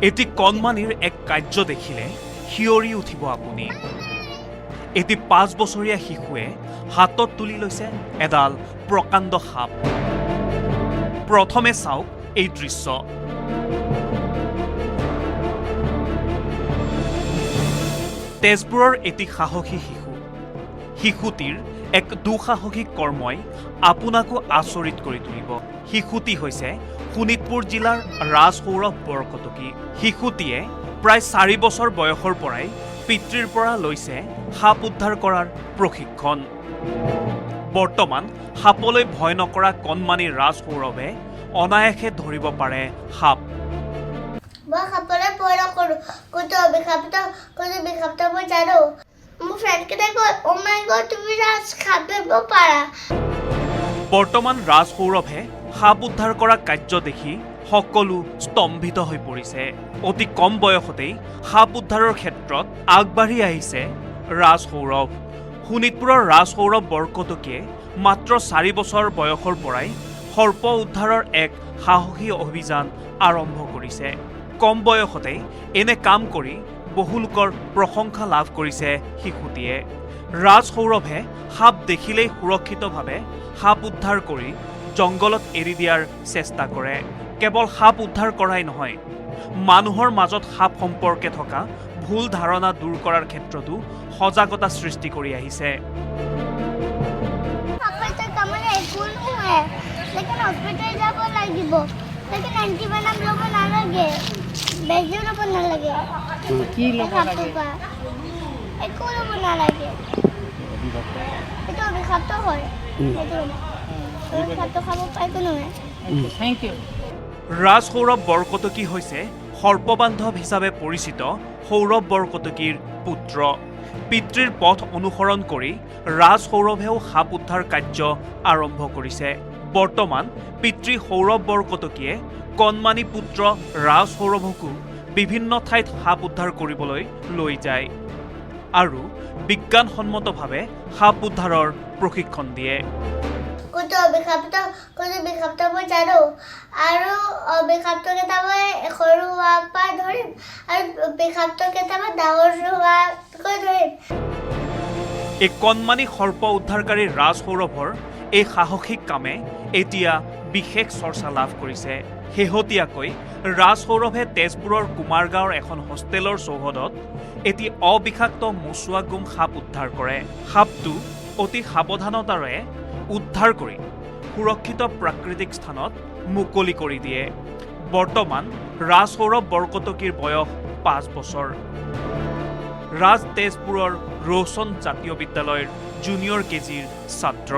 এটি কণমানিৰ এক কাৰ্য দেখিলে শিয়ৰি উঠিব আপুনি। এটি 5 বছৰীয়া শিশুৱে হাতত তুলি লৈছে এডাল প্ৰকাণ্ড সাপ। প্ৰথমে চাওক এই দৃশ্য। তেজপুৰৰ এটি সাহসী শিশু। শিশুটিৰ এক দুঃসাহসিক কৰ্মই আপোনাকো আচৰিত কৰি তুলিব। শিশুটি হৈছে শোণিতপুৰ জিলাৰ ৰাজসৌৰভ বৰকটকী। শিশুটিয়ে প্ৰায় 4 বছৰ বয়সৰ পৰাই পিতৃৰ পৰা লৈছে সাপ উদ্ধাৰ কৰাৰ প্ৰশিক্ষণ। বৰ্তমান সাপলৈ ভয় নকৰা কণমানি ৰাজসৌৰভে অনায়াসে ধৰিব পাৰে সাপ। মই সাপলৈ ভয় নকৰোঁ। কোনটো বিষাক্ত মই জানো। মোৰ ফ্ৰেণ্ডকেইটাই কয়, অ' মাই গড, তুমি সাপ ধৰিব পাৰা। বৰ্তমান ৰাজসৌৰভে সাপ উদ্ধাৰ কৰা কাৰ্য দেখি সকলো স্তম্ভিত হৈ পৰিছে। অতি কম বয়সতেই সাপ উদ্ধাৰৰ ক্ষেত্ৰত আগবাঢ়ি আহিছে ৰাজসৌৰভ। শোণিতপুৰৰ ৰাজসৌৰভ বৰকটকীয়ে মাত্ৰ 4 বছৰ বয়সৰ পৰাই সৰ্প উদ্ধাৰৰ এক সাহসী অভিযান আৰম্ভ কৰিছে। কম বয়সতেই এনে কাম কৰি বহু লোকৰ প্ৰশংসা লাভ কৰিছে শিশুটিয়ে। ৰাজসৌৰভে সাপ দেখিলেই সুৰক্ষিতভাৱে সাপ উদ্ধাৰ কৰি জংঘলত এৰি দিয়াৰ চেষ্টা কৰে। কেৱল সাপ উদ্ধাৰ কৰাই নহয়, মানুহৰ মাজত সাপ সম্পৰ্কে থকা ভুল ধাৰণা দূৰ কৰাৰ ক্ষেত্ৰতো সজাগতা সৃষ্টি কৰি আহিছে। হস্পিটেল যাব লাগিব, এণ্টিবায়'টিক ল'ব নালাগে, বেজী ল'ব নালাগে, কি ল'ব লাগে? একো ল'ব নালাগে। এইটো বিষাক্ত হয়, বিষাক্ত খাব পাৰিব নহয়। Thank U. ৰাজসৌৰভ বৰকটকী হৈছে সৰ্পবান্ধৱ হিচাপে পৰিচিত সৌৰভ বৰকটকীৰ পুত্ৰ। পিতৃৰ পথ অনুসৰণ কৰি ৰাজসৌৰভেও সাপ উদ্ধাৰ কাৰ্য আৰম্ভ কৰিছে। বৰ্তমান পিতৃ সৌৰভ বৰকটকীয়ে কণমানি পুত্ৰ ৰাজসৌৰভকো বিভিন্ন ঠাইত সাপ উদ্ধাৰ কৰিবলৈ লৈ যায় আৰু বিজ্ঞানসন্মতভাৱে সাপ উদ্ধাৰৰ প্ৰশিক্ষণ দিয়ে। কোনটো বিষাক্ত মই জানো, আৰু বিষাক্তকেইটা মই সৰু হোৱাৰ পৰা ধৰিম আৰু বিষাক্তকেইটা মই ডাঙৰ হোৱাকৈ ধৰিম। এই কণমানি সৰ্প উদ্ধাৰকাৰী ৰাজসৌৰভৰ এই সাহসিক কামে এতিয়া বিশেষ চৰ্চা লাভ কৰিছে। শেহতীয়াকৈ ৰাজসৌৰভে তেজপুৰৰ কুমাৰগাঁৱৰ এখন হোষ্টেলৰ চৌহদত এটি অবিষাক্ত মোচোৱাগুম সাপ উদ্ধাৰ কৰে। সাপটো অতি সাৱধানতাৰে উদ্ধাৰ কৰি সুৰক্ষিত প্ৰাকৃতিক স্থানত মুকলি কৰি দিয়ে। বৰ্তমান ৰাজসৌৰভ বৰকটকীৰ বয়স 5 বছৰ। ৰাজ তেজপুৰৰ ৰৌচন জাতীয় বিদ্যালয়ৰ জুনিয়ৰ কেজিৰ ছাত্ৰ।